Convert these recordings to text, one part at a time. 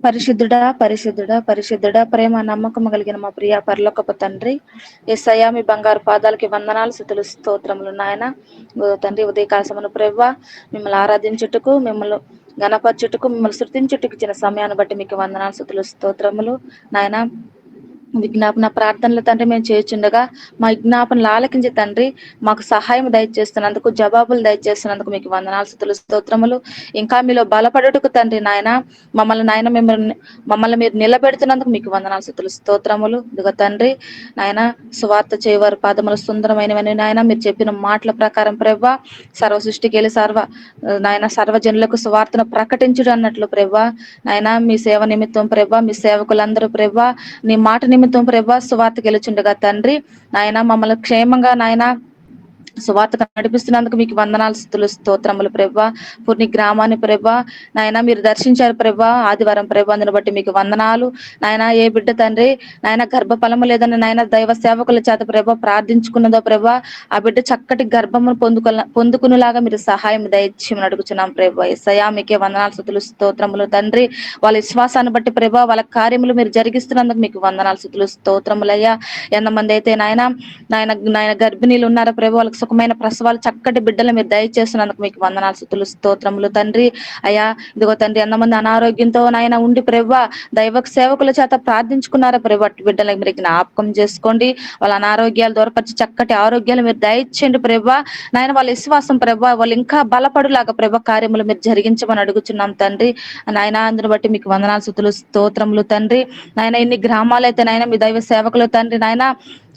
పరిశుద్ధుడా పరిశుద్ధుడా పరిశుద్ధుడా ప్రేమ నమ్మకం కలిగిన మా ప్రియ పరలోకపు తండ్రి, యేసయ్యా మీ బంగారు పాదాలకి వందనాలు స్తుతులు స్తోత్రములు నాయన. తండ్రి ఉదయకాల సమయంలో ప్రభువా మిమ్మల్ని ఆరాధించుటకు, మిమ్మల్ని గణపరచుటకు, మిమ్మల్ని స్తుతించుటకు ఇచ్చిన సమయాన్ని బట్టి మీకు వందనాలు స్తుతులు స్తోత్రములు నాయన. విజ్ఞాపన ప్రార్థనలు తండ్రి మేము చేయుచుండగా మా విజ్ఞాపనలు ఆలకించి తండ్రి మాకు సహాయం దయచేస్తున్నందుకు, జవాబులు దయచేస్తున్నందుకు మీకు వందనాలు స్తుతులు స్తోత్రములు. ఇంకా మీలో బలపడుటకు తండ్రి నాయన మమ్మల్ని మీరు నిలబెడుతున్నందుకు మీకు వందనాలు స్తుతులు స్తోత్రములు. ఇదిగో తండ్రి నాయన సువార్త చేయవారు పాదములు సుందరమైనవని నాయన మీరు చెప్పిన మాటల ప్రకారం ప్రభా సర్వ సృష్టికి వెళ్ళి సర్వజనులకు సువార్తను ప్రకటించుడు అన్నట్లు ప్రభా నాయన మీ సేవ నిమిత్తం ప్రభా మీ సేవకులందరూ ప్రభా నీ మాట నిమిత్తం ప్రభా సువార్త గెలుచుండగా తండ్రి నాయన మమ్మల్ని క్షేమంగా నాయన సువార్తకు నడిపిస్తున్నందుకు మీకు వందనాలు స్తుతులు స్తోత్రములు ప్రభా. పూర్ణి గ్రామాన్ని ప్రభా నాయన మీరు దర్శించారు ప్రభా ఆదివారం ప్రభా, అందుని బట్టి మీకు వందనాలు నాయన. ఏ బిడ్డ తండ్రి నాయన గర్భఫలము లేదని నాయన దైవ సేవకుల చేత ప్రభా ప్రార్థించుకున్నదో ప్రభా ఆ బిడ్డ చక్కటి గర్భమును పొందుకునేలాగా మీరు సహాయం దయచేయమని అడుగుచున్నాం ప్రభా. యేసయ్యా మీకే వందనాలు స్తుతులు స్తోత్రములు తండ్రి. వాళ్ళ విశ్వాసాన్ని బట్టి ప్రభా వాళ్ళ కార్యములు మీరు జరిగిస్తున్నందుకు మీకు వందనాలు స్తుతులు స్తోత్రములయ్యా. ఎంతమంది అయితే నాయన నాయన నాయన గర్భిణీలు ఉన్నారో ప్రభా వాళ్ళకి సుఖమైన ప్రసవాలు చక్కటి బిడ్డలు మీరు దయచేస్తున్నందుకు మీకు వందనాలు స్తుతులు స్తోత్రములు తండ్రి. అయ్యా ఇదిగో తండ్రి ఎంతమంది అనారోగ్యంతో నాయన ఉండి ప్రభా దైవ సేవకుల చేత ప్రార్థించుకున్నారో ప్రభా బిడ్డలకు మీరు జ్ఞాపకం చేసుకోండి. వాళ్ళ అనారోగ్యాలు దూరపరిచి చక్కటి ఆరోగ్యాలు మీరు దయచేయండి ప్రభా నాయన. వాళ్ళ విశ్వాసం ప్రభా వాళ్ళు ఇంకా బలపడులాగా ప్రభా కార్యములు మీరు జరిగించమని అడుగుచున్నాం తండ్రి నాయన. అందుని బట్టి మీకు వందనాలు స్తుతులు స్తోత్రములు తండ్రి నాయన. ఇన్ని గ్రామాలు అయితే నాయన మీ దైవ సేవకులు తండ్రి నాయన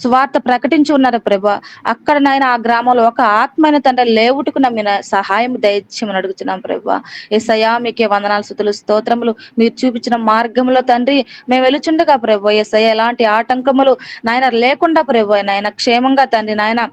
సువార్త ప్రకటించి ఉన్నారు ప్రభా. అక్కడ నాయన ఆ గ్రామంలో ఒక ఆత్మైన తండ్రి లేవుటకు నమ్మిన సహాయం దయచేయమని అడుగుతున్నాం ప్రభా. యేసయ్యా మీకే వందనాలు స్తుతులు స్తోత్రములు. మీరు చూపించిన మార్గంలో తండ్రి మేము వెలుచుండగా ప్రభా యేసయ్యా ఎలాంటి ఆటంకములు నాయన లేకుండా ప్రభా నాయన క్షేమంగా తండ్రి నాయన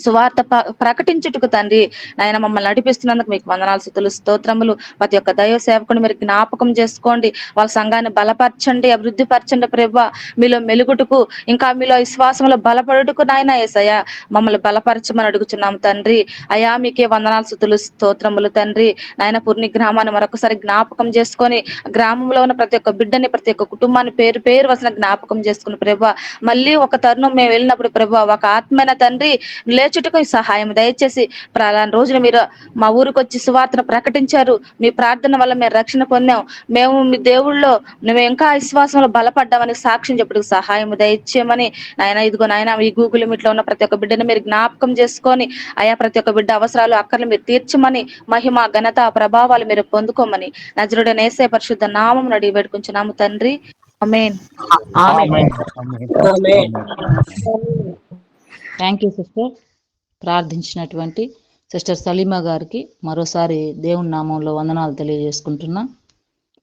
సువార్త ప్రకటించుటకు తండ్రి నాయన మమ్మల్ని నడిపిస్తున్నందుకు మీకు వందనాలు స్తుతులు స్తోత్రములు. ప్రతి ఒక్క దైవ సేవకుని మీరు జ్ఞాపకం చేసుకోండి. వాళ్ళ సంఘాన్ని బలపరచండి, అభివృద్ధి పరచండి ప్రభా. మీలో మెలుగుటకు ఇంకా మీలో విశ్వాసంలో బలపడుటకు నాయన యేసయ్యా మమ్మల్ని బలపరచమని అడుగుచున్నాం తండ్రి. అయా మీకే వందనాలు స్తుతులు స్తోత్రములు తండ్రి నాయన. పూర్ణి గ్రామాన్ని మరొకసారి జ్ఞాపకం చేసుకొని గ్రామంలో ఉన్న ప్రతి ఒక్క బిడ్డని ప్రతి ఒక్క కుటుంబాన్ని పేరు పేరు వసన జ్ఞాపకం చేసుకుని ప్రభా మళ్ళీ ఒక తరుణం మేము వెళ్ళినప్పుడు ప్రభా ఒక ఆత్మైన తండ్రి లేచుటకు సహాయం దయచేసి అలాంటి రోజున మీరు మా ఊరికి వచ్చి సువార్తను ప్రకటించారు. మీ ప్రార్థన వల్ల మేము రక్షణ పొందాం, మేము మీ దేవుళ్ళో మేము ఇంకా విశ్వాసంలో బలపడ్డామని సాక్ష్యం చెప్పుడు సహాయం దయచేయమని నాయన. ఇదిగో నాయన ఈ గూగుల్ మీట్ లో ఉన్న ప్రతి ఒక్క బిడ్డను మీరు జ్ఞాపకం చేసుకొని అయా ప్రతి ఒక్క బిడ్డ అవసరాలు అక్కర్లు మీరు తీర్చమని మహిమ ఘనత ప్రభావాలు మీరు పొందుకోమని నజరుడైన యేసయ్య పరిశుద్ధ నామం అడిగి పెట్టుకుంటున్నాము తండ్రి. ఆమేన్. Thank you sister. ప్రార్థించినటువంటి సిస్టర్ సలీమా గారికి మరోసారి దేవుని నామంలో వందనాలు తెలియజేసుకుంటున్నా.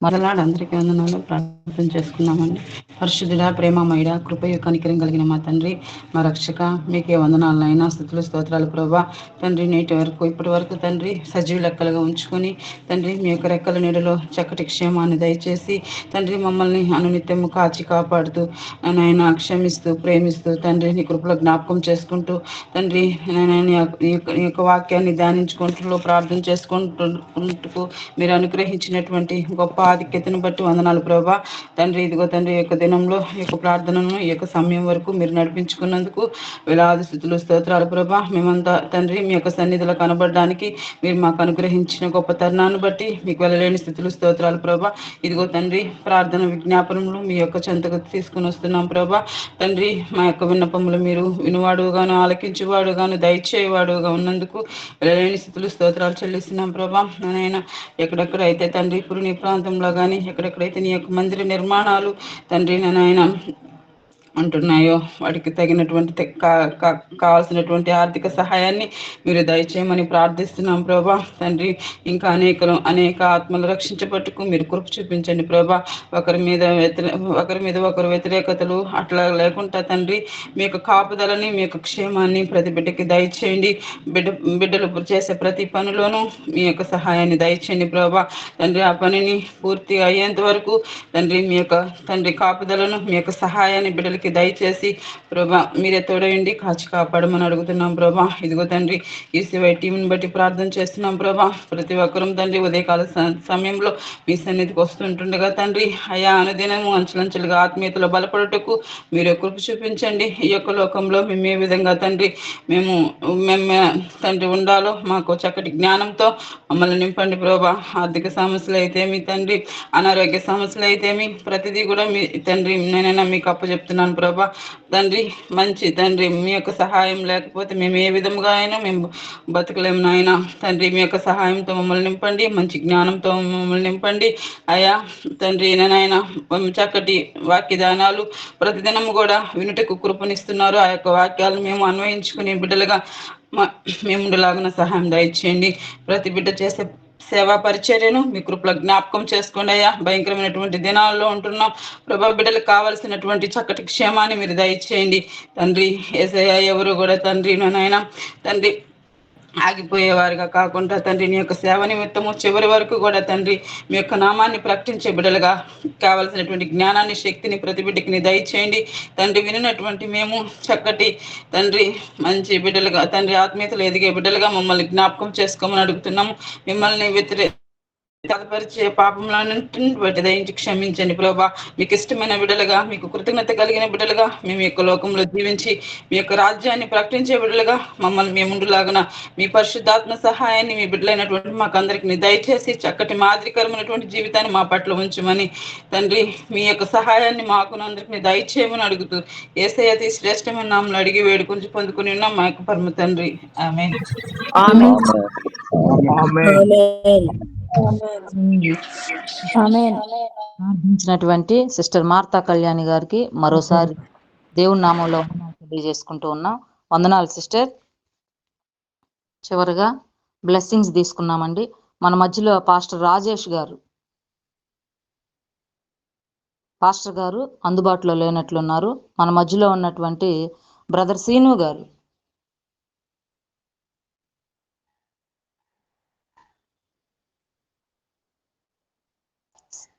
అందరికీ వందనాలు ప్రార్థన చేసుకున్నామండి. పరిశుద్ధుడా ప్రేమమయుడా కృపయు కనికరం కలిగిన మా తండ్రి మా రక్షక మీకే వందనాలైనా స్తుతులు స్తోత్రాలు ప్రభా. తండ్రి నేటి వరకు ఇప్పటి వరకు తండ్రి సజీవ లెక్కలుగా ఉంచుకొని తండ్రి మీ యొక్క రెక్కల నీడలో చక్కటి క్షేమాన్ని దయచేసి తండ్రి మమ్మల్ని అనునిత్యము కాచి కాపాడుతూ నాయన క్షమిస్తూ ప్రేమిస్తూ తండ్రి నీ కృపలో జ్ఞాపకం చేసుకుంటూ తండ్రి ఈ యొక్క వాక్యాన్ని ధ్యానించుకుంటూ ప్రార్థన చేసుకుంటూ మీరు అనుగ్రహించినటువంటి గొప్ప ఆధిక్యతను బట్టి వందనాలు ప్రభా. తండ్రి ఇదిగో తండ్రి ఈ యొక్క దినంలో ఈ యొక్క ప్రార్థనను ఈ యొక్క సమయం వరకు మీరు నడిపించుకున్నందుకు వేలాది స్తుతులు స్తోత్రాలు ప్రభా. మేమంతా తండ్రి మీ యొక్క సన్నిధిలో కనబడడానికి మీరు మాకు అనుగ్రహించిన గొప్ప తరుణాన్ని బట్టి మీకు వెళ్ళలేని స్థితులు స్తోత్రాలు ప్రభా. ఇదిగో తండ్రి ప్రార్థన విజ్ఞాపనలు మీ యొక్క చెంతకు తీసుకుని వస్తున్నాం ప్రభా. తండ్రి మా యొక్క విన్నపములు మీరు వినువాడుగాను ఆలకించేవాడుగాను దయచేవాడుగా ఉన్నందుకు వెళ్ళలేని స్థితులు స్తోత్రాలు చెల్లిస్తున్నాం ప్రభా. నేను ఎక్కడెక్కడైతే తండ్రి ఇప్పుడు నీ ప్రాంతంలో కానీ ఎక్కడెక్కడైతే నీ యొక్క మందిర నిర్మాణాలు తండ్రి నాయన ఉంటున్నాయో వాటికి తగినటువంటి కావాల్సినటువంటి ఆర్థిక సహాయాన్ని మీరు దయచేయమని ప్రార్థిస్తున్నాం ప్రభా. తండ్రి ఇంకా అనేక ఆత్మలు రక్షించబట్టుకు మీరు కృప చూపించండి ప్రభా. ఒకరి మీద ఒకరు వ్యతిరేకతలు అట్లా లేకుండా తండ్రి మీ యొక్క కాపుదలని మీ యొక్క క్షేమాన్ని ప్రతి బిడ్డకి దయచేయండి. బిడ్డలు చేసే ప్రతి పనిలోనూ మీ యొక్క సహాయాన్ని దయచేయండి ప్రభా. తండ్రి ఆ పనిని పూర్తి అయ్యేంత వరకు తండ్రి మీ యొక్క తండ్రి కాపుదలను మీ యొక్క సహాయాన్ని బిడ్డలకి బిడ్డలకి దయచేసి ప్రభా మీరే తోడయండి, కాచి కాపాడమని అడుగుతున్నాం ప్రభా. ఇదిగో తండ్రి ఈ సివై టీంని బట్టి ప్రార్థన చేస్తున్నాం ప్రభా. ప్రతి ఒక్కరూ తండ్రి ఉదయకాల సమయంలో మీ సన్నిధికి వస్తుంటుండగా తండ్రి అయా అనుదినము అంచెలంచెలుగా ఆత్మీయతలో బలపడుటకు మీరు కృప చూపించండి. ఈ యొక్క లోకంలో మేము ఏ విధంగా తండ్రి మేము తండ్రి ఉండాలో మాకు చక్కటి జ్ఞానంతో మమ్మల్ని నింపండి ప్రభా. ఆర్థిక సమస్యలు అయితేమి తండ్రి, అనారోగ్య సమస్యలు అయితేమి ప్రతిదీ కూడా మీ తండ్రి నేనైనా మీకు అప్పచెప్తున్నాను ప్రభా. తండ్రి మంచి తండ్రి మీ యొక్క సహాయం లేకపోతే మేము ఏ విధంగా అయినా మేము బతకలేము నాయన. తండ్రి మీ యొక్క సహాయంతో మమ్మల్ని నింపండి, మంచి జ్ఞానంతో మమ్మల్ని నింపండి అయా తండ్రి. నేనైనా చక్కటి వాక్యదానాలు ప్రతిదినం కూడా వినుటకు కృపనిస్తున్నారు. ఆ యొక్క వాక్యాలను మేము అన్వయించుకునే బిడ్డలుగా మేముండలాగిన సహాయం దయచేయండి. ప్రతి బిడ్డ చేసే సేవా పరిచర్యను మీ కృపలో జ్ఞాపకం చేసుకోండి అయ్యా. భయంకరమైనటువంటి దినాల్లో ఉంటున్నాం ప్రభా. బిడ్డలకు కావలసినటువంటి చక్కటి క్షేమాన్ని మీరు దయచేయండి తండ్రి. యేసయ్యా ఎవరు కూడా తండ్రి నాయన తండ్రి ఆగిపోయేవారుగా కాకుండా తండ్రి నీ యొక్క సేవ నిమిత్తము చివరి వరకు కూడా తండ్రి మీ యొక్క నామాన్ని ప్రకటించే బిడ్డలుగా కావలసినటువంటి జ్ఞానాన్ని, శక్తిని ప్రతి బిడ్డకి దయచేయండి తండ్రి. వినినటువంటి మేము చక్కటి తండ్రి మంచి బిడ్డలుగా తండ్రి ఆత్మీయతలు ఎదిగే బిడ్డలుగా మమ్మల్ని జ్ఞాపకం చేసుకోమని అడుగుతున్నాము. మిమ్మల్ని తదుపరిచే పాపములన్నింటిని బట్టి దయించి క్షమించండి ప్రభా. మీకు ఇష్టమైన బిడ్డలుగా, మీకు కృతజ్ఞత కలిగిన బిడ్డలుగా మేము యొక్క లోకంలో జీవించి మీ యొక్క రాజ్యాన్ని ప్రకటించే బిడ్డలుగా మమ్మల్ని మేము ముందులాగున మీ పరిశుద్ధాత్మ సహాయాన్ని మీ బిడ్డలైనటువంటి మాకు అందరికి దయచేసి చక్కటి మాదిరికరమైనటువంటి జీవితాన్ని మా పట్ల ఉంచమని తండ్రి మీ యొక్క సహాయాన్ని మాకు అందరికి దయచేయమని అడుగుతూ యేసయ్య అతి శ్రేష్టమైన నామములో అడిగి వేడుకొని పొందుకుని ఉన్నాం మా యొక్క పరమ తండ్రి. ఆమేన్. ప్రార్థించినటువంటి సిస్టర్ మార్తా కళ్యాణి గారికి మరోసారి దేవుని నామంలో తెలియజేసుకుంటూ ఉన్నాం. వందనాలు సిస్టర్. చివరిగా బ్లెస్సింగ్స్ తీసుకున్నామండి. మన మధ్యలో పాస్టర్ రాజేష్ గారు అందుబాటులో లేనట్లున్నారు. మన మధ్యలో ఉన్నటువంటి బ్రదర్ సీను గారు,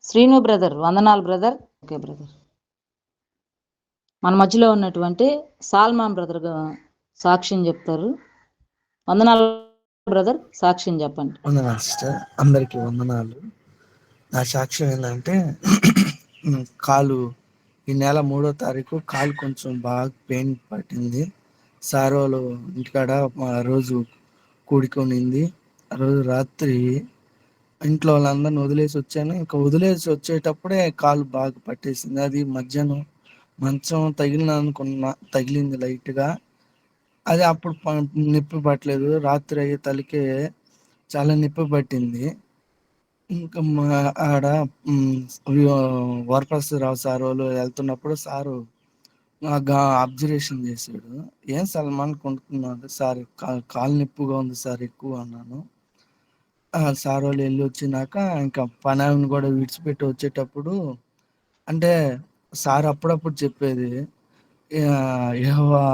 శ్రీను బ్రదర్, వందనాలు బ్రదర్. Okay brother. మన మధ్యలో ఉన్నటువంటి సాల్మాన్ బ్రదర్ సాక్ష్యం చెప్తారు. వందనాలు బ్రదర్, సాక్ష్యం చెప్పండి. వందనాలు సిస్టర్, అందరికీ వందనాలు. నా సాక్ష్యం ఏంటంటే కాలు ఈ నెల 3వ తారీఖు కాలు కొంచెం బాగా పెయిన్ పట్టింది. సార్ వాళ్ళు ఇంటికాడ ఆ రోజు కూడుకొనింది. ఆ రోజు రాత్రి ఇంట్లో వాళ్ళందరిని వదిలేసి వచ్చాను. ఇంకా వదిలేసి వచ్చేటప్పుడే కాలు బాగా పట్టేసింది. అది మధ్యాహ్నం మంచం తగిలింది లైట్గా. అది అప్పుడు నొప్పి పట్టలేదు. రాత్రి అయ్యే తలకే చాలా నొప్పి పట్టింది. ఇంకా ఆడ వరప్రసాదరావు సార్ వాళ్ళు వెళ్తున్నప్పుడు సారు అబ్జర్వేషన్ చేశాడు. ఏం సల్మాన్ కొనుక్కున్నాడు సార్, కాలు నొప్పిగా ఉంది సార్ ఎక్కువ అన్నాను. సార్ వాళ్ళు వెళ్ళి వచ్చినాక ఇంకా పనాన్ని కూడా విడిచిపెట్టి వచ్చేటప్పుడు అంటే సార్ అప్పుడప్పుడు చెప్పేది యెహోవా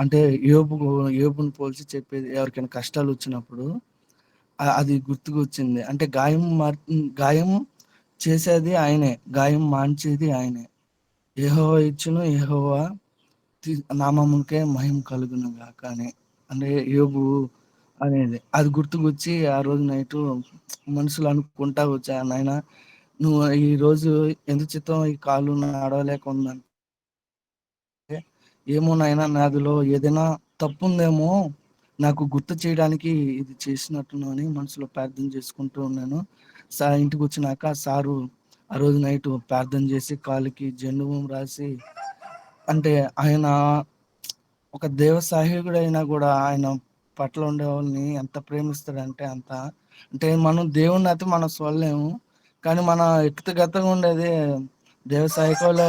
అంటే యోబుని పోల్చి చెప్పేది. ఎవరికైనా కష్టాలు వచ్చినప్పుడు అది గుర్తుకు వచ్చింది. అంటే గాయం చేసేది ఆయనే, గాయం మాన్చేది ఆయనే. యెహోవా ఇచ్చును, యెహోవా నామమునికే మహిమ కలుగును గాక అని అంటే యోబు అనేది అది గుర్తుకొచ్చి ఆ రోజు నైట్ మనుషులు అనుకుంటా వచ్చా, నాయన నువ్వు ఈ రోజు ఎందుకు చిత్తం ఈ కాలు నడవలేకుందని. ఏమో నాయన నాదిలో ఏదైనా తప్పు ఉందేమో నాకు గుర్తు చేయడానికి ఇది చేసినట్టును అని మనసులో ప్రార్థన చేసుకుంటూ ఉన్నాను. ఇంటికి వచ్చినాక సారు ఆ రోజు నైట్ ప్రార్థన చేసి కాలుకి జెండువం రాసి, అంటే ఆయన ఒక దేవ సహాయకుడు అయినా కూడా ఆయన పట్ల ఉండే వాళ్ళని ఎంత ప్రేమిస్తాడంటే అంత. అంటే మనం దేవుణ్ణి అయితే మనం చూడలేము, కానీ మన వ్యక్తిగతంగా ఉండేది దేవ సహాయకులే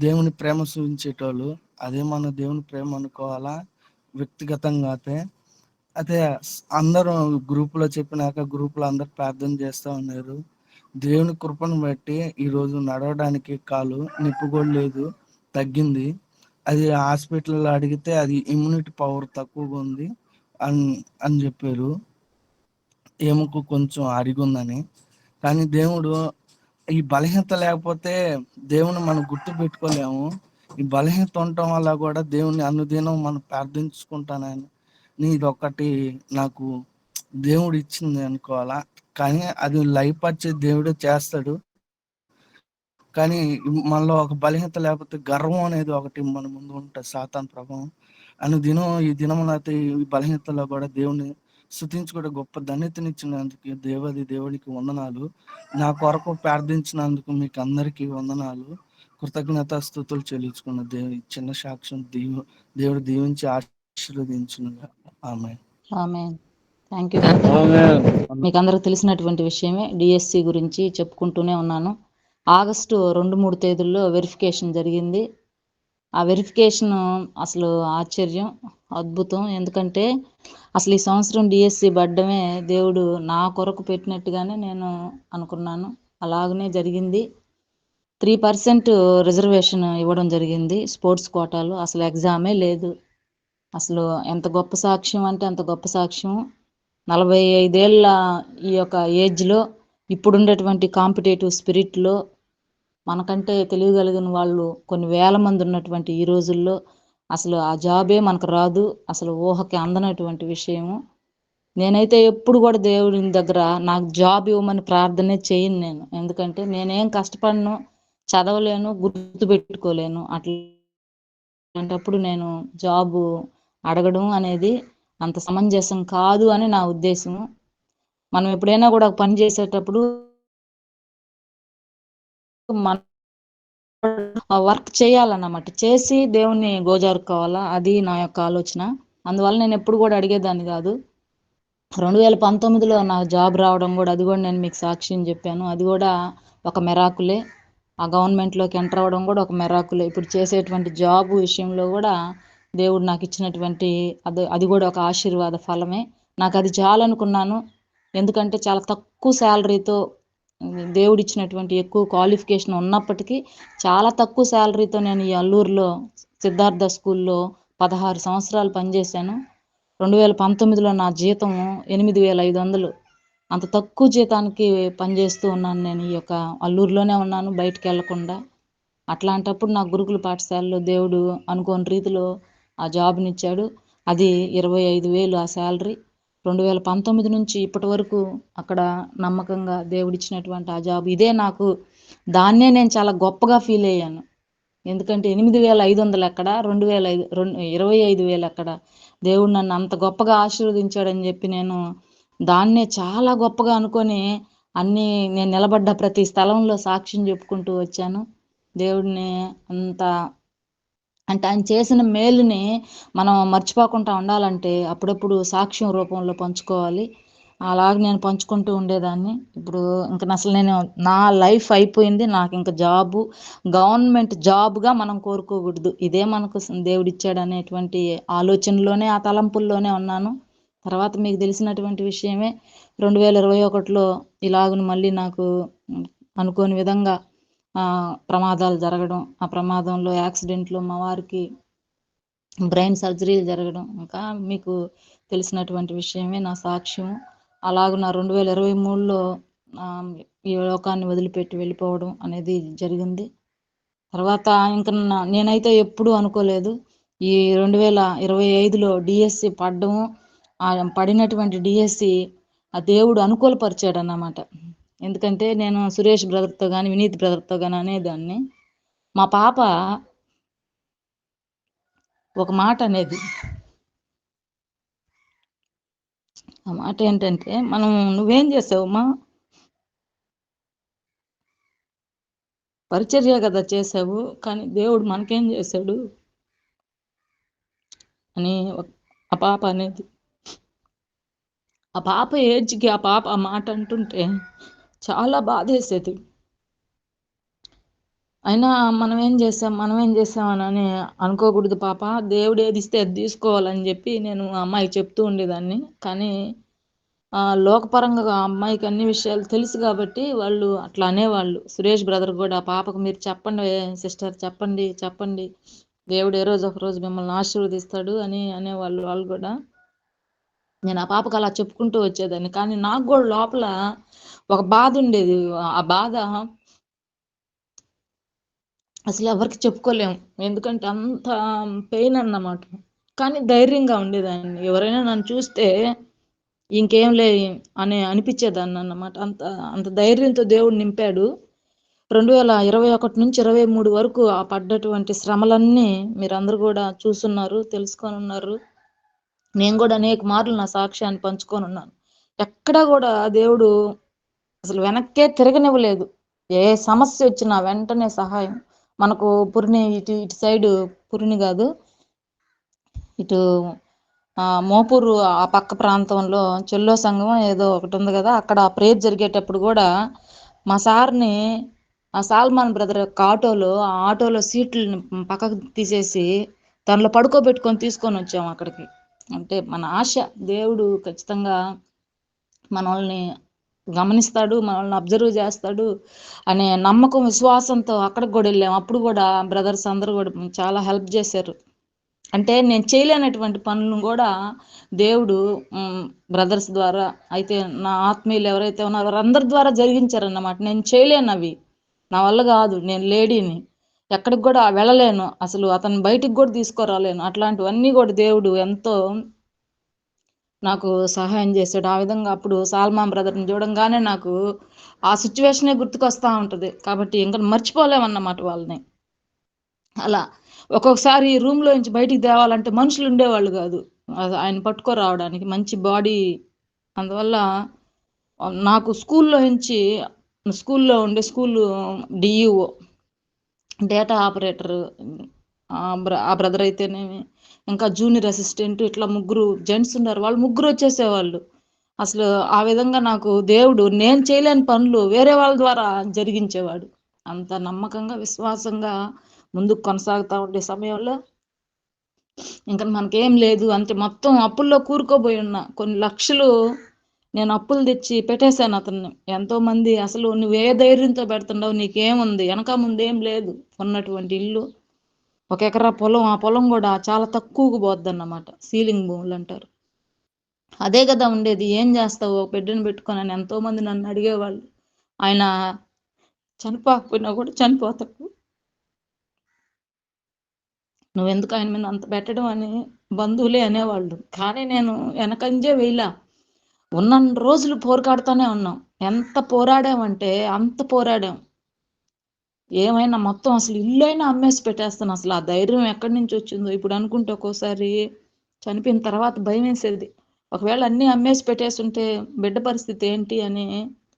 దేవుని ప్రేమ చూపించేటోళ్ళు. అదే మన దేవుని ప్రేమ అనుకోవాలా వ్యక్తిగతంగా. అయితే అందరూ గ్రూపులో చెప్పినాక గ్రూపులో అందరు ప్రార్థన చేస్తూ ఉన్నారు. దేవుని కృపను బట్టి ఈరోజు నడవడానికి కాలు నొప్పి కూడా లేదు, తగ్గింది. అది హాస్పిటల్లో అడిగితే అది ఇమ్యూనిటీ పవర్ తక్కువగా ఉంది అని చెప్పారు. ఎముక కొంచెం అరిగుందని. కానీ దేవుడు ఈ బలహీనత లేకపోతే దేవుని మనం గుర్తు పెట్టుకోలేము. ఈ బలహీనత ఉండటం వల్ల కూడా దేవుణ్ణి అనుదినం మనం ప్రార్థించుకుంటానని నీదొక్కటి నాకు దేవుడు ఇచ్చింది అనుకోవాలా. కానీ అది లయపరిచే దేవుడే చేస్తాడు. కానీ మనలో ఒక బలహీనత లేకపోతే గర్వం అనేది ఒకటి మన ముందు ఉంటుంది, సాతాను ప్రభావం. అనుదినం ఈ దినమునైతే ఈ బలహీనతలో కూడా దేవుని స్తుతించుకుంటే గొప్ప ధన్యతనిచ్చినందుకు దేవునికి వందనాలు. నా కొరకు ప్రార్థించినందుకు మీకు అందరికీ వందనాలు. కృతజ్ఞత స్తుతులు చెల్లించుకున్న చిన్న సాక్ష్యం దేవుడు దీవించి ఆశీర్వదించునుగా. Amen. Amen. Thank you brother. మీకు అందరికి తెలిసినటువంటి విషయమే. డిఎస్సి గురించి చెప్పుకుంటూనే ఉన్నాను. ఆగస్టు 2-3 తేదీల్లో వెరిఫికేషన్ జరిగింది. ఆ వెరిఫికేషన్ అసలు ఆశ్చర్యం, అద్భుతం. ఎందుకంటే అసలు ఈ సంవత్సరం డిఎస్సి పడ్డమే దేవుడు నా కొరకు పెట్టినట్టుగానే నేను అనుకున్నాను. అలాగనే జరిగింది. 3% రిజర్వేషన్ ఇవ్వడం జరిగింది స్పోర్ట్స్ కోటాలో. అసలు ఎగ్జామే లేదు. అసలు ఎంత గొప్ప సాక్ష్యం అంటే అంత గొప్ప సాక్ష్యం. 45 ఏళ్ళ ఈ యొక్క ఏజ్లో ఇప్పుడుండేటువంటి కాంపిటేటివ్ స్పిరిట్లో మనకంటే తెలియగలిగిన వాళ్ళు కొన్ని వేల మంది ఉన్నటువంటి ఈ రోజుల్లో అసలు ఆ జాబే మనకు రాదు. అసలు ఊహకి అందనటువంటి విషయము. నేనైతే ఎప్పుడు కూడా దేవుడి దగ్గర నాకు జాబ్ ఇవ్వమని ప్రార్థనే చేయను నేను. ఎందుకంటే నేనేం కష్టపడను, చదవలేను, గుర్తుపెట్టుకోలేను. అట్లాంటప్పుడు నేను జాబు అడగడం అనేది అంత సమంజసం కాదు అని నా ఉద్దేశము. మనం ఎప్పుడైనా కూడా ఒక పని చేసేటప్పుడు మనం వర్క్ చేయాలన్నమాట. చేసి దేవుణ్ణి గోజారుకోవాలా, అది నా యొక్క ఆలోచన. అందువల్ల నేను ఎప్పుడు కూడా అడిగేదాన్ని కాదు. 2019లో నాకు జాబ్ రావడం కూడా, అది కూడా నేను మీకు సాక్ష్యం చెప్పాను. అది కూడా ఒక మెరాకులే. ఆ గవర్నమెంట్లోకి ఎంటర్ అవ్వడం కూడా ఒక మెరాకులే. ఇప్పుడు చేసేటువంటి జాబ్ విషయంలో కూడా దేవుడు నాకు ఇచ్చినటువంటి అది కూడా ఒక ఆశీర్వాద ఫలమే. నాకు అది చాలనుకున్నాను. ఎందుకంటే చాలా తక్కువ శాలరీతో దేవుడు ఇచ్చినటువంటి ఎక్కువ క్వాలిఫికేషన్ ఉన్నప్పటికీ చాలా తక్కువ శాలరీతో నేను ఈ అల్లూరులో సిద్ధార్థ స్కూల్లో 16 సంవత్సరాలు పనిచేశాను. 2019లో నా జీతం 8,500. అంత తక్కువ జీతానికి పనిచేస్తూ ఉన్నాను నేను. ఈ యొక్క అల్లూరులోనే ఉన్నాను, బయటికి వెళ్లకుండా. అట్లాంటప్పుడు నా గురుకుల పాఠశాలలో దేవుడు అనుకోని రీతిలో ఆ జాబ్నిచ్చాడు. అది 25,000 ఆ శాలరీ. 2019 నుంచి ఇప్పటి వరకు అక్కడ నమ్మకంగా దేవుడిచ్చినటువంటి ఆ జాబ్ ఇదే నాకు. దాన్నే నేను చాలా గొప్పగా ఫీల్ అయ్యాను. ఎందుకంటే 8,500 ఎక్కడ, 25,000 ఎక్కడ. దేవుడు నన్ను అంత గొప్పగా ఆశీర్వదించాడని చెప్పి నేను దాన్నే చాలా గొప్పగా అనుకొని అన్నీ నేను నిలబడ్డ ప్రతి స్థలంలో సాక్ష్యం చెప్పుకుంటూ వచ్చాను. దేవుడిని అంత అంటే ఆయన చేసిన మేలుని మనం మర్చిపోకుండా ఉండాలంటే అప్పుడప్పుడు సాక్ష్యం రూపంలో పంచుకోవాలి. అలాగే నేను పంచుకుంటూ ఉండేదాన్ని. ఇప్పుడు ఇంక అసలు నా లైఫ్ అయిపోయింది. నాకు ఇంకా గవర్నమెంట్ జాబ్గా మనం కోరుకోకూడదు. ఇదే మనకు దేవుడిచ్చాడు అనేటువంటి ఆలోచనలోనే, ఆ తలంపుల్లోనే ఉన్నాను. తర్వాత మీకు తెలిసినటువంటి విషయమే. 2021లో ఇలాగున మళ్ళీ నాకు అనుకోని విధంగా ప్రమాదాలు జరగడం, ఆ ప్రమాదంలో యాక్సిడెంట్లో మా వారికి బ్రెయిన్ సర్జరీలు జరగడం ఇంకా మీకు తెలిసినటువంటి విషయమే నా సాక్ష్యం. అలాగున 2023లో ఈ లోకాన్ని వదిలిపెట్టి వెళ్ళిపోవడం అనేది జరిగింది. తర్వాత ఇంక నేనైతే ఎప్పుడూ అనుకోలేదు ఈ 2025లో డిఎస్సి పడ్డము, పడినటువంటి డిఎస్సి ఆ దేవుడు అనుకూలపరిచాడు అన్నమాట. ఎందుకంటే నేను సురేష్ బ్రదర్తో కానీ, వినీత్ బ్రదర్తో కానీ అనేదాన్ని, మా పాప ఒక మాట అనేది. ఆ మాట ఏంటంటే, నువ్వేం చేసావమ్మా, పరిచర్య కదా చేసావు, కానీ దేవుడు మనకేం చేశాడు అని ఆ పాప అనేది. ఆ పాప ఏజ్కి ఆ పాప ఆ మాట అంటుంటే చాలా బాధేసేది. అయినా మనం ఏం చేసాం అని అనుకోకూడదు పాప. దేవుడు ఏది ఇస్తే అది తీసుకోవాలని చెప్పి నేను ఆ అమ్మాయికి చెప్తూ ఉండేదాన్ని. కానీ లోకపరంగా ఆ అమ్మాయికి అన్ని విషయాలు తెలుసు కాబట్టి వాళ్ళు అట్లా అనేవాళ్ళు. సురేష్ బ్రదర్ కూడా ఆ పాపకు మీరు చెప్పండి సిస్టర్, చెప్పండి, దేవుడు ఏ రోజు ఒక రోజు మిమ్మల్ని ఆశీర్వదిస్తాడు అని అనేవాళ్ళు వాళ్ళు కూడా. నేను ఆ పాపకు అలా చెప్పుకుంటూ వచ్చేదాన్ని. కానీ నాకు కూడా లోపల ఒక బాధ ఉండేది. ఆ బాధ అసలు ఎవరికి చెప్పుకోలేము, ఎందుకంటే అంత పెయిన్ అన్నమాట. కానీ ధైర్యంగా ఉండేదాన్ని. ఎవరైనా నన్ను చూస్తే ఇంకేం లే అని అనిపించేదాన్ని అన్నమాట. అంత అంత ధైర్యంతో దేవుడు నింపాడు. 2021 నుంచి 23 వరకు ఆ పడ్డటువంటి శ్రమలన్నీ మీరందరూ కూడా చూస్తున్నారు, తెలుసుకొని ఉన్నారు. నేను కూడా అనేక మార్లు నా సాక్ష్యాన్ని పంచుకొని ఉన్నాను. ఎక్కడా కూడా దేవుడు అసలు వెనక్కే తిరగనివ్వలేదు. ఏ సమస్య వచ్చినా వెంటనే సహాయం. మనకు పురిని ఇటు ఇటు సైడు, పురిని కాదు, ఇటు మోపూరు ఆ పక్క ప్రాంతంలో చెల్లో సంఘం ఏదో ఒకటి ఉంది కదా, అక్కడ ప్రేయర్ జరిగేటప్పుడు కూడా మా సార్ని ఆ సాల్మాన్ బ్రదర్ యొక్క ఆటోలో, ఆ ఆటోలో సీట్లను పక్కకు తీసేసి దానిలో పడుకోబెట్టుకొని తీసుకొని వచ్చాము అక్కడికి. అంటే మన ఆశ, దేవుడు ఖచ్చితంగా మనల్ని గమనిస్తాడు, మనల్ని అబ్జర్వ్ చేస్తాడు అనే నమ్మకం, విశ్వాసంతో అక్కడికి కూడా వెళ్ళాము. అప్పుడు కూడా బ్రదర్స్ అందరూ కూడా చాలా హెల్ప్ చేశారు. అంటే నేను చేయలేనటువంటి పనులను కూడా దేవుడు బ్రదర్స్ ద్వారా, అయితే నా ఆత్మీయులు ఎవరైతే ఉన్నారో వారందరి ద్వారా జరిగించారన్నమాట. నేను చేయలేను, అవి నా వల్ల కాదు, నేను లేడీని, ఎక్కడికి కూడా వెళ్ళలేను, అసలు అతను బయటికి కూడా తీసుకురాలేను. అట్లాంటివన్నీ కూడా దేవుడు ఎంతో నాకు సహాయం చేశాడు. ఆ విధంగా అప్పుడు సాల్మాన్ బ్రదర్ని చూడంగానే నాకు ఆ సిచ్యువేషనే గుర్తుకొస్తూ ఉంటుంది. కాబట్టి ఇంకా మర్చిపోలేమన్నమాట వాళ్ళని. అలా ఒక్కొక్కసారి రూమ్లో నుంచి బయటికి తేవాలంటే మనుషులు ఉండేవాళ్ళు కాదు ఆయన పట్టుకోరావడానికి, మంచి బాడీ. అందువల్ల నాకు స్కూల్లో ఉండే డిఈఓ, డేటా ఆపరేటర్ ఆ బ్రదర్ అయితేనేమి, ఇంకా జూనియర్ అసిస్టెంట్, ఇట్లా ముగ్గురు జెంట్స్ ఉన్నారు. వాళ్ళు ముగ్గురు వచ్చేసేవాళ్ళు. అసలు ఆ విధంగా నాకు దేవుడు నేను చేయలేని పనులు వేరే వాళ్ళ ద్వారా జరిగించేవాడు. అంత నమ్మకంగా, విశ్వాసంగా ముందుకు కొనసాగుతూ ఉండే సమయంలో ఇంకా మనకేం లేదు, అంటే మొత్తం అప్పుల్లో కూరుకోబోయి ఉన్నా. కొన్ని లక్షలు నేను అప్పులు తెచ్చి పెట్టేశాను అతన్ని. ఎంతోమంది అసలు నువ్వు ఏ ధైర్యంతో పెడుతున్నావు, నీకేముంది, వెనక ముందేం లేదు, ఉన్నటువంటి ఇల్లు 1 ఎకరా పొలం, ఆ పొలం కూడా చాలా తక్కువకు పోద్ది అన్నమాట, సీలింగ్ భూములు అంటారు. అదే కదా ఉండేది, ఏం చేస్తావు బిడ్డను పెట్టుకొని అని ఎంతోమంది నన్ను అడిగేవాళ్ళు. ఆయన చనిపోకపోయినా కూడా చనిపోతాడు, నువ్వెందుకు ఆయన మీద అంత పెట్టడం అని బంధువులే అనేవాళ్ళు. కానీ నేను వెనకంజే వేయలా. ఉన్న రోజులు పోరాడుతూనే ఉన్నాం. ఎంత పోరాడామంటే అంత పోరాడాం. ఏమైనా మొత్తం అసలు ఇల్లైనా అమ్మేసి పెట్టేస్తాను. అసలు ఆ ధైర్యం ఎక్కడి నుంచి వచ్చిందో ఇప్పుడు అనుకుంటే ఒక్కోసారి చనిపోయిన తర్వాత భయం వేసేది. ఒకవేళ అన్నీ అమ్మేసి పెట్టేస్తుంటే బిడ్డ పరిస్థితి ఏంటి అని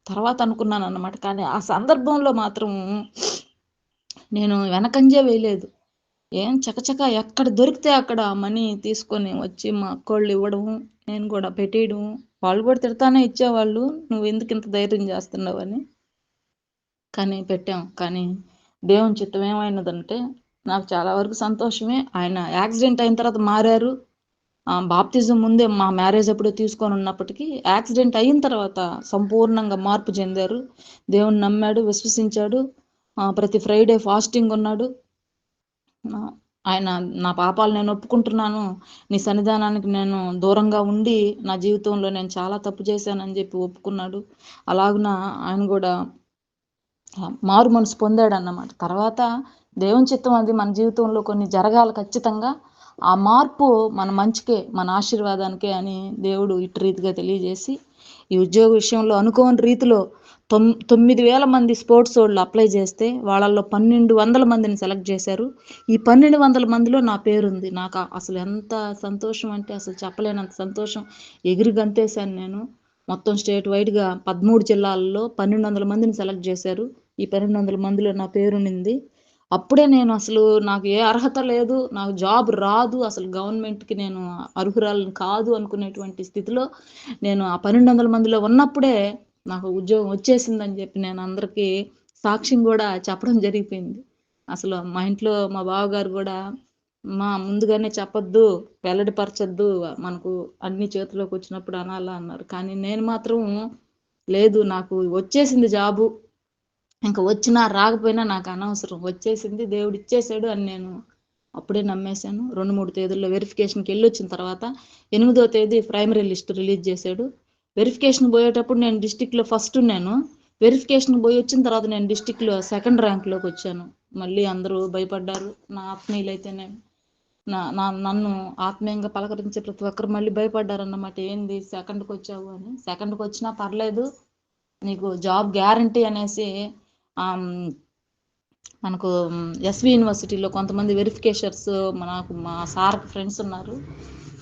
తర్వాత అనుకున్నాను అన్నమాట. కానీ ఆ సందర్భంలో మాత్రం నేను వెనకంజే వేయలేదు. ఏం చకచక ఎక్కడ దొరికితే అక్కడ మనీ తీసుకొని వచ్చి మా అక్కోళ్ళు ఇవ్వడం, నేను కూడా పెట్టేయడం. వాళ్ళు కూడా తిడతానే ఇచ్చేవాళ్ళు, నువ్వు ఎందుకు ఇంత ధైర్యం చేస్తున్నావు అని. కానీ పెట్టాం. కానీ దేవుని చిత్తం ఏమైనదంటే నాకు చాలా వరకు సంతోషమే. ఆయన యాక్సిడెంట్ అయిన తర్వాత మారారు. బాప్తిజం ముందే మా మ్యారేజ్ అప్పుడే తీసుకొని ఉన్నప్పటికీ యాక్సిడెంట్ అయిన తర్వాత సంపూర్ణంగా మార్పు చెందారు. దేవుని నమ్మాడు, విశ్వసించాడు. ప్రతి ఫ్రైడే ఫాస్టింగ్ ఉన్నాడు. ఆయన నా పాపాలు నేను ఒప్పుకుంటున్నాను, నీ సన్నిధానానికి నేను దూరంగా ఉండి నా జీవితంలో నేను చాలా తప్పు చేశానని చెప్పి ఒప్పుకున్నాడు. అలాగున ఆయన కూడా మారు మనసు పొందాడు అన్నమాట. తర్వాత దేవుని చిత్తం అది మన జీవితంలో కొన్ని జరగాలి ఖచ్చితంగా. ఆ మార్పు మన మంచికే, మన ఆశీర్వాదానికే అని దేవుడు ఇటు రీతిగా తెలియజేసి ఈ ఉద్యోగ విషయంలో అనుకోని రీతిలో 9,000 మంది స్పోర్ట్స్ వాళ్ళు అప్లై చేస్తే వాళ్ళల్లో 1,200 మందిని సెలెక్ట్ చేశారు. ఈ 1,200 మందిలో నా పేరుంది. నాకు అసలు ఎంత సంతోషం అంటే అసలు చెప్పలేనంత సంతోషం. ఎగిరి గంతేశాను నేను. మొత్తం స్టేట్ వైడ్గా 13 జిల్లాల్లో 1,200 మందిని సెలెక్ట్ చేశారు. ఈ 1,200 మందిలో నా పేరునింది. అప్పుడే నేను అసలు నాకు ఏ అర్హత లేదు, నాకు జాబ్ రాదు, అసలు గవర్నమెంట్కి నేను అర్హురాలను కాదు అనుకునేటువంటి స్థితిలో నేను ఆ 1,200 మందిలో ఉన్నప్పుడే నాకు ఉద్యోగం వచ్చేసిందని చెప్పి నేను అందరికీ సాక్ష్యం కూడా చెప్పడం జరిగిపోయింది. అసలు మా ఇంట్లో మా బావగారు కూడా ముందుగానే చెప్పొద్దు, వెల్లడిపరచొద్దు, మనకు అన్ని చేతిలోకి వచ్చినప్పుడు అనాలా అన్నారు. కానీ నేను మాత్రం లేదు, నాకు వచ్చేసింది జాబు, ఇంకా వచ్చినా రాకపోయినా నాకు అనవసరం, వచ్చేసింది, దేవుడు ఇచ్చేసాడు అని నేను అప్పుడే నమ్మేశాను. 2-3 తేదీల్లో వెరిఫికేషన్కి వెళ్ళి వచ్చిన తర్వాత 8వ తేదీ ప్రైమరీ లిస్ట్ రిలీజ్ చేశాడు. వెరిఫికేషన్ పోయేటప్పుడు నేను డిస్టిక్లో ఫస్ట్ ఉన్నాను. వెరిఫికేషన్ పోయి వచ్చిన తర్వాత నేను డిస్టిక్లో 2nd ర్యాంక్లోకి వచ్చాను. మళ్ళీ అందరూ భయపడ్డారు. నా ఆత్మీయులైతేనే నన్ను ఆత్మీయంగా పలకరించే ప్రతి ఒక్కరు మళ్ళీ భయపడ్డారన్నమాట. ఏంది సెకండ్కి వచ్చావు అని. సెకండ్కి వచ్చినా పర్లేదు, నీకు జాబ్ గ్యారంటీ అనేసి మనకు ఎస్వి యూనివర్సిటీలో కొంతమంది వెరిఫికేషర్స్ నాకు మా సార్ ఫ్రెండ్స్ ఉన్నారు.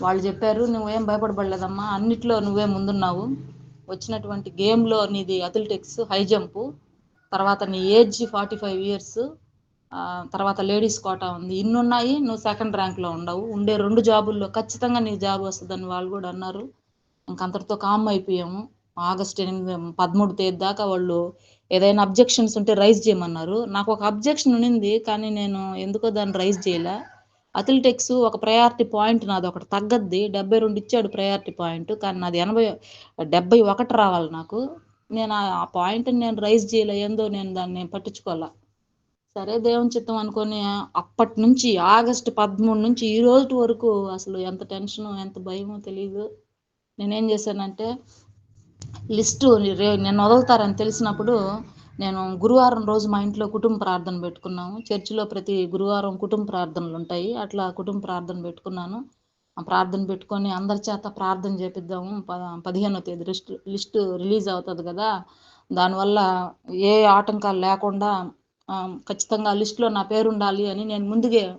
వాళ్ళు చెప్పారు, నువ్వేం భయపడబడలేదమ్మా, అన్నిట్లో నువ్వే ముందున్నావు. వచ్చినటువంటి గేమ్లో నీది అథ్లెటిక్స్, హై జంపు, తర్వాత నీ ఏజ్ 45 years, తర్వాత లేడీస్ కోటా ఉంది, ఇన్నున్నాయి, నువ్వు సెకండ్ ర్యాంక్లో ఉండవు. ఉండే 2 జాబుల్లో ఖచ్చితంగా నీకు జాబ్ వస్తుందని వాళ్ళు కూడా అన్నారు. ఇంకంతటితో కామ్ అయిపోయాము. ఆగస్టు 13 తేదీ దాకా వాళ్ళు ఏదైనా అబ్జెక్షన్స్ ఉంటే రైజ్ చేయమన్నారు. నాకు ఒక అబ్జెక్షన్ ఉన్నింది, కానీ నేను ఎందుకో దాన్ని రైజ్ చేయలే. అథ్లెటిక్స్ ఒక ప్రయారిటీ పాయింట్ నాది ఒకటి తగ్గద్ది, 72 ఇచ్చాడు ప్రయారిటీ పాయింట్, కానీ నాది 71 రావాలి నాకు. నేను ఆ పాయింట్ని నేను రైజ్ చేయలే, ఏందో నేను దాన్ని పట్టించుకోలే. సరే దేవుని చిత్తం అనుకొని అప్పటి నుంచి ఆగస్టు 13 నుంచి ఈ రోజు వరకు అసలు ఎంత టెన్షను, ఎంత భయమో తెలియదు. నేనేం చేశానంటే, లిస్టు నేను వదులుతారని తెలిసినప్పుడు నేను గురువారం రోజు మా ఇంట్లో కుటుంబ ప్రార్థన పెట్టుకున్నాము. చర్చిలో ప్రతి గురువారం కుటుంబ ప్రార్థనలు ఉంటాయి. అట్లా కుటుంబ ప్రార్థన పెట్టుకున్నాను. ఆ ప్రార్థన పెట్టుకొని అందరి చేత ప్రార్థన చేపిద్దాము, 15వ తేదీ లిస్టు రిలీజ్ అవుతుంది కదా, దానివల్ల ఏ ఆటంకాలు లేకుండా ఖచ్చితంగా లిస్టులో నా పేరు ఉండాలి అని నేను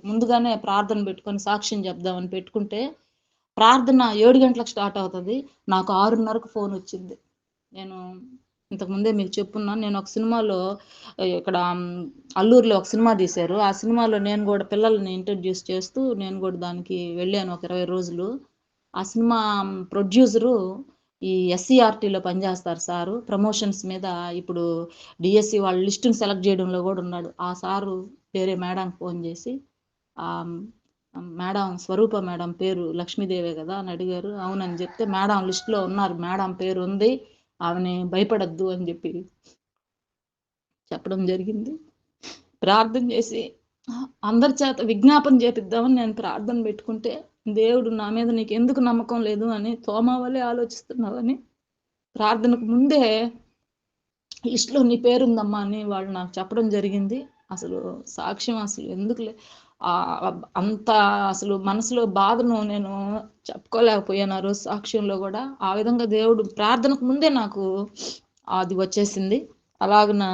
ముందుగానే ప్రార్థన పెట్టుకొని సాక్ష్యం చెప్దామని పెట్టుకుంటే, ప్రార్థన 7 గంటలకు స్టార్ట్ అవుతుంది. నాకు 6:30కు ఫోన్ వచ్చింది. నేను ఇంతకుముందే మీకు చెప్పున్నాను, నేను ఒక సినిమాలో ఇక్కడ అల్లూరులో ఒక సినిమా తీశారు. ఆ సినిమాలో నేను కూడా పిల్లల్ని ఇంట్రడ్యూస్ చేస్తూ నేను కూడా దానికి వెళ్ళాను ఒక 20 రోజులు. ఆ సినిమా ప్రొడ్యూసరు ఈ ఎస్సీఆర్టీలో పనిచేస్తారు సారు. ప్రమోషన్స్ మీద ఇప్పుడు డిఎస్సి వాళ్ళ లిస్టుని సెలెక్ట్ చేయడంలో కూడా ఉన్నాడు. ఆ సారు వేరే మేడంకి ఫోన్ చేసి, మేడం స్వరూప మేడం పేరు లక్ష్మీదేవే కదా అని అడిగారు. అవునని చెప్తే, మేడం లిస్టులో ఉన్నారు, మేడం పేరు ఉంది, ఆమెని భయపడద్దు అని చెప్పి చెప్పడం జరిగింది. ప్రార్థన చేసి అందరి చేత విజ్ఞాపన చేపిద్దామని నేను ప్రార్థన పెట్టుకుంటే, దేవుడు నా మీద నీకు ఎందుకు నమ్మకం లేదు అని, తోమావలే ఆలోచిస్తున్నావని, ప్రార్థనకు ముందే లిస్టులో నీ పేరుందమ్మా అని వాళ్ళు నాకు చెప్పడం జరిగింది. అసలు సాక్ష్యం అసలు ఎందుకులే, అంత అసలు మనసులో బాధను నేను చెప్పుకోలేకపోయాను ఆ రోజు సాక్ష్యంలో కూడా. ఆ విధంగా దేవుడు ప్రార్థనకు ముందే నాకు అది వచ్చేసింది. అలాగున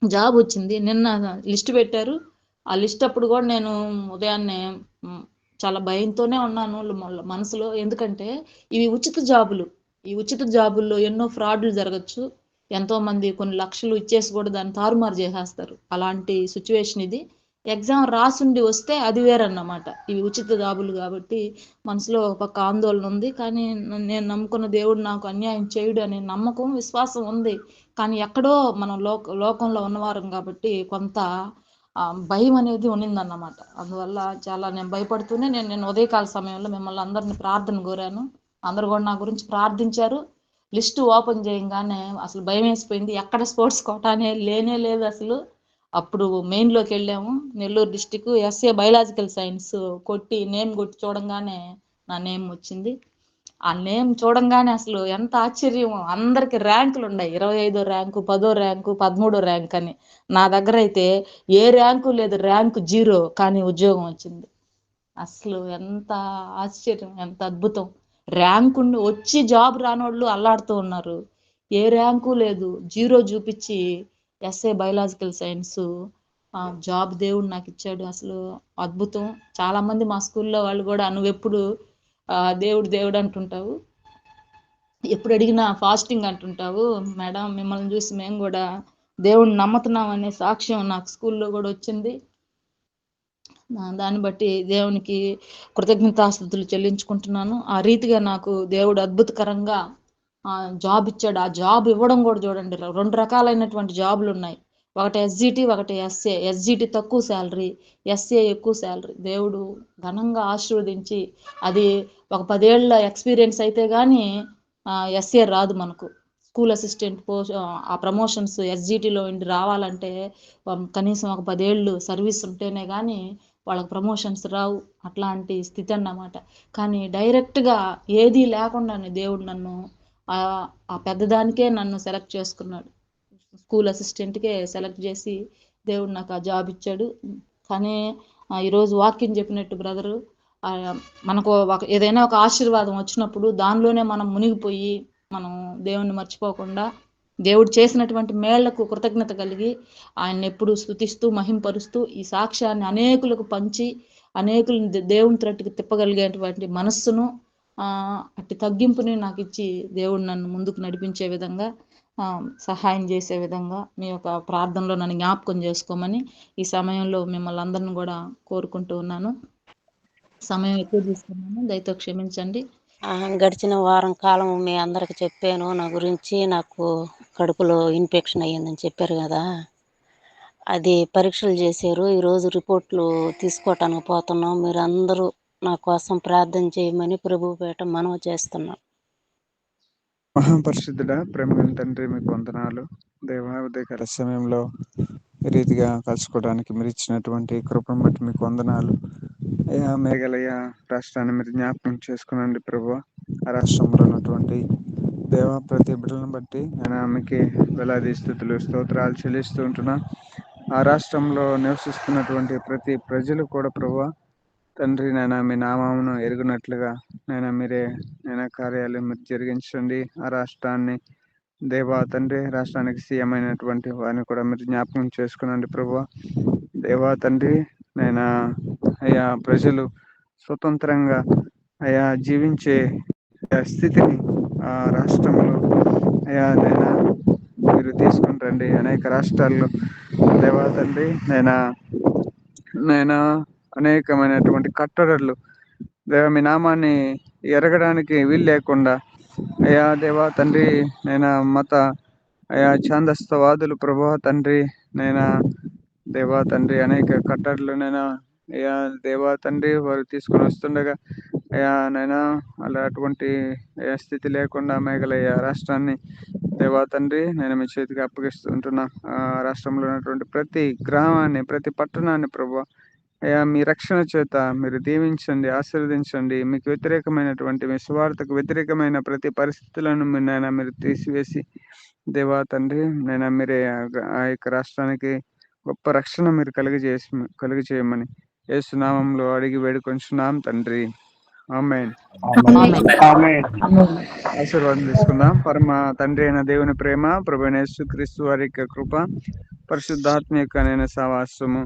జాబ్ వచ్చింది. నిన్న లిస్ట్ పెట్టారు. ఆ లిస్ట్ అప్పుడు కూడా నేను ఉదయాన్నే చాలా భయంతోనే ఉన్నాను మనసులో. ఎందుకంటే ఇవి ఉచిత జాబులు. ఈ ఉచిత జాబుల్లో ఎన్నో ఫ్రాడ్లు జరగచ్చు. ఎంతోమంది కొన్ని లక్షలు ఇచ్చేసి కూడా దాన్ని తారుమారు చేసేస్తారు. అలాంటి సిచ్యువేషన్ ఇది. ఎగ్జామ్ రాసుండి వస్తే అది వేరన్నమాట. ఇవి ఉచిత జాబులు కాబట్టి మనసులో ఒక పక్క ఆందోళన ఉంది. కానీ నేను నమ్ముకున్న దేవుడు నాకు అన్యాయం చేయడు అనే నమ్మకం, విశ్వాసం ఉంది. కానీ ఎక్కడో మనం లోకంలో ఉన్నవారం కాబట్టి కొంత భయం అనేది ఉన్నిందన్నమాట. అందువల్ల చాలా నేను భయపడుతూనే నేను ఉదయకాల సమయంలో మిమ్మల్ని అందరిని ప్రార్థన కోరాను. అందరు కూడా నా గురించి ప్రార్థించారు. లిస్టు ఓపెన్ చేయగానే అసలు భయం వేసిపోయింది. ఎక్కడ స్పోర్ట్స్ కోటానే లేనే లేదు అసలు. అప్పుడు మెయిన్లోకి వెళ్ళాము. Nellore district SA biological science name కొట్టి చూడంగానే నా నేమ్ వచ్చింది. ఆ నేమ్ చూడంగానే అసలు ఎంత ఆశ్చర్యం. అందరికి ర్యాంకులు ఉన్నాయి, 25వ ర్యాంకు, 10వ ర్యాంకు, 13వ ర్యాంక్ అని. నా దగ్గర అయితే ఏ ర్యాంకు లేదు, ర్యాంకు 0, కానీ ఉద్యోగం వచ్చింది. అసలు ఎంత ఆశ్చర్యం, ఎంత అద్భుతం. ర్యాంకు వచ్చి జాబ్ రానోళ్ళు అల్లాడుతూ ఉన్నారు. ఏ ర్యాంకు లేదు, 0 చూపించి ఎస్ఏ బయలాజికల్ సైన్స్ జాబ్ దేవుడు నాకు ఇచ్చాడు. అసలు అద్భుతం. చాలా మంది మా స్కూల్లో వాళ్ళు కూడా, నువ్వెప్పుడు దేవుడు దేవుడు అంటుంటావు, ఎప్పుడు అడిగినా ఫాస్టింగ్ అంటుంటావు మేడం, మిమ్మల్ని చూసి మేము కూడా దేవుడిని నమ్ముతున్నాం అనే సాక్ష్యం నాకు స్కూల్లో కూడా వచ్చింది. దాన్ని బట్టి దేవునికి కృతజ్ఞతాస్తుతులు చెల్లించుకుంటున్నాను. ఆ రీతిగా నాకు దేవుడు అద్భుతకరంగా జాబ్ ఇచ్చాడు. ఆ జాబ్ ఇవ్వడం కూడా చూడండి, 2 రకాలైనటువంటి జాబులు ఉన్నాయి. ఒకటి ఎస్జిటి, ఒకటి ఎస్ఏ. ఎస్జిటి తక్కువ శాలరీ, ఎస్ఏ ఎక్కువ శాలరీ. దేవుడు ఘనంగా ఆశీర్వదించి, అది ఒక 10 ఏళ్ళ ఎక్స్పీరియన్స్ అయితే కానీ ఎస్ఏ రాదు మనకు. స్కూల్ అసిస్టెంట్ ఆ ప్రమోషన్స్ ఎస్జిటిలో రావాలంటే కనీసం ఒక 10 ఏళ్ళు సర్వీస్ ఉంటేనే కానీ వాళ్ళకి ప్రమోషన్స్ రావు. అట్లాంటి స్థితి అన్నమాట. కానీ డైరెక్ట్గా ఏదీ లేకుండానే దేవుడు నన్ను ఆ పెద్దదానికే నన్ను సెలెక్ట్ చేసుకున్నాడు. స్కూల్ అసిస్టెంట్కే సెలెక్ట్ చేసి దేవుడు నాకు ఆ జాబ్ ఇచ్చాడు. కానీ ఈరోజు వాక్యం చెప్పినట్టు బ్రదరు, మనకు ఏదైనా ఒక ఆశీర్వాదం వచ్చినప్పుడు దానిలోనే మనం మునిగిపోయి మనం దేవుణ్ణి మర్చిపోకుండా దేవుడు చేసినటువంటి మేళ్లకు కృతజ్ఞత కలిగి ఆయన్ని ఎప్పుడు స్తుతిస్తూ మహింపరుస్తూ ఈ సాక్ష్యాన్ని అనేకులకు పంచి అనేకులను దేవుని త్రట్టుకు తిప్పగలిగేటువంటి మనస్సును అట్టి తగ్గింపుని నాకు ఇచ్చి దేవుడు నన్ను ముందుకు నడిపించే విధంగా సహాయం చేసే విధంగా మీ యొక్క ప్రార్థనలో నన్ను జ్ఞాపకం చేసుకోమని ఈ సమయంలో మిమ్మల్ని అందరిని కూడా కోరుకుంటూ ఉన్నాను. సమయం ఎక్కువ తీసుకున్నాను, దయతో క్షమించండి. గడిచిన వారం కాలం మీ అందరికి చెప్పాను నా గురించి. నాకు కడుపులో ఇన్ఫెక్షన్ అయ్యిందని చెప్పారు కదా, అది పరీక్షలు చేశారు. ఈరోజు రిపోర్ట్లు తీసుకోవటానికి పోతున్నాం. మీరు అందరూ నా కోసం ప్రార్థన చేయమని ప్రభుపేట మనవి చేస్తున్నాం. మహాపరిశుద్ధుడా, ప్రేమ తండ్రి, మీకు వందనాలు. దేవా, ఉదయకాల సమయంలో ఈ రీతిగా కలుసుకోవడానికి మీరు ఇచ్చినటువంటి కృపను బట్టి మీకు వందనాలు. అయ్యా, మేఘాలయ రాష్ట్రాన్ని మీరు జ్ఞాపకం చేసుకునండి ప్రభు. ఆ రాష్ట్రంలో ఉన్నటువంటి దేవ ప్రతి బిడ్డలను బట్టి నేను ఆమెకి వేలాది స్తుతులు స్తోత్రాలు చెల్లిస్తూ ఉంటున్నా. ఆ రాష్ట్రంలో నివసిస్తున్నటువంటి ప్రతి ప్రజలు కూడా ప్రభు తండ్రి, నేను మీ నామమును ఎరుగునట్లుగా మీరే కార్యాలు మీరు జరిగించండి. ఆ రాష్ట్రాన్ని దేవా తండ్రి, రాష్ట్రానికి సీఎం అయినటువంటి వారిని కూడా మీరు జ్ఞాపకం చేసుకునండి ప్రభు. దేవా తండ్రి, అయ్యా ప్రజలు స్వతంత్రంగా అయ్యా జీవించే స్థితిని ఆ రాష్ట్రంలో అయ్యా మీరు తీసుకుని రండి. అనేక రాష్ట్రాల్లో దేవా తండ్రి, అనేకమైనటువంటి కట్టడలు దేవ మీ నామాన్ని ఎరగడానికి వీలు లేకుండా అయ్యా దేవా తండ్రి, మత అయ్యా ఛాందస్తవాదులు ప్రభా తండ్రి, దేవా తండ్రి అనేక కట్టడలు అయ్యా దేవా తండ్రి వారు తీసుకొని వస్తుండగా అయ్యా అలా అటువంటి స్థితి లేకుండా మేఘాలయ రాష్ట్రాన్ని దేవా తండ్రి మీ చేతికి అప్పగిస్తుంటున్నా. ఆ రాష్ట్రంలో ఉన్నటువంటి ప్రతి గ్రామాన్ని, ప్రతి పట్టణాన్ని ప్రభా అయ్యా మీ రక్షణ చేత మీరు దీవించండి, ఆశీర్వదించండి. మీకు వ్యతిరేకమైనటువంటి, మీ స్వార్థకు వ్యతిరేకమైన ప్రతి పరిస్థితులను మీరు తీసివేసి దేవా తండ్రి మీరే ఆ యొక్క రాష్ట్రానికి గొప్ప రక్షణ మీరు కలుగజేయమని యేసు నామములో అడిగి వేడుకొంచున్నాం తండ్రి. ఆమేన్. ఆశీర్వాదం తీసుకుందాం. పరమ తండ్రి అయిన దేవుని ప్రేమ, ప్రభువైన యేసుక్రీస్తు వారి యొక్క కృప, పరిశుద్ధాత్మ యొక్క సహవాసము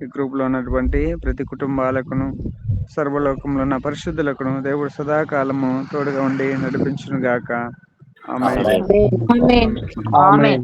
ఈ గ్రూప్ లో ఉన్నటువంటి ప్రతి కుటుంబాలకును, సర్వలోకంలో ఉన్న పరిశుద్ధులకును దేవుడు సదాకాలము తోడుగా ఉండి నడిపించును గాక. ఆమేన్. ఆమేన్. ఆమేన్.